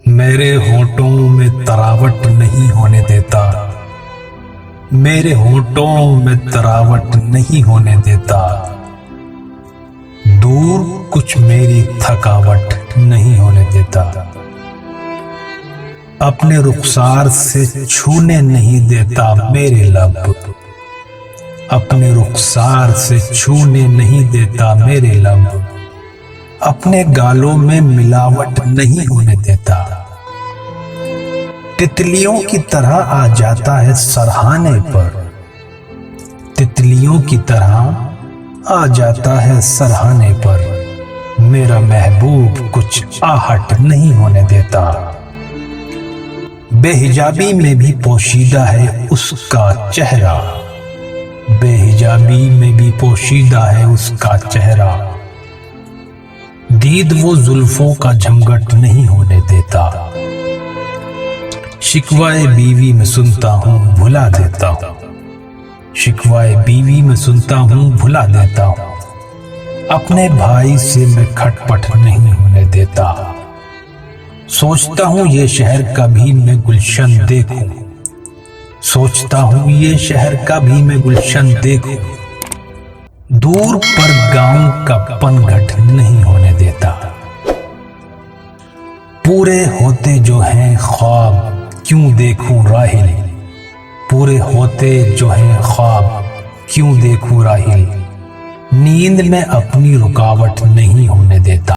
मेरे होठों में तरावट नहीं होने देता, मेरे होठों में तरावट नहीं होने देता, दूर कुछ मेरी थकावट नहीं होने देता, अपने रुखसार से छूने नहीं देता मेरे लब, अपने रुखसार से छूने नहीं देता मेरे लब, अपने गालों में मिलावट नहीं होने देता, तितलियों की तरह आ जाता है सरहाने पर, तितलियों की तरह आ जाता है सरहाने पर, मेरा महबूब कुछ आहट नहीं होने देता, बेहिजाबी में भी पोशीदा है उसका चेहरा, बेहिजाबी में भी पोशीदा है उसका चेहरा, दीद वो जुल्फों का झमघट नहीं होने देता, शिकवाए बीवी में सुनता हूँ भुला देता हूँ, शिकवाए बीवी में सुनता हूँ भुला देता हूँ, अपने भाई से मैं खटपट नहीं होने देता, सोचता हूँ ये शहर का भी मैं गुलशन देखूं, सोचता हूँ ये शहर का भी मैं गुलशन देखूं, दूर पर गांव का पनघट नहीं होने देता, पूरे होते जो हैं ख्वाब क्यों देखूं राहिल, पूरे होते जो हैं ख्वाब क्यों देखूं राहिल, नींद में अपनी रुकावट नहीं होने देता।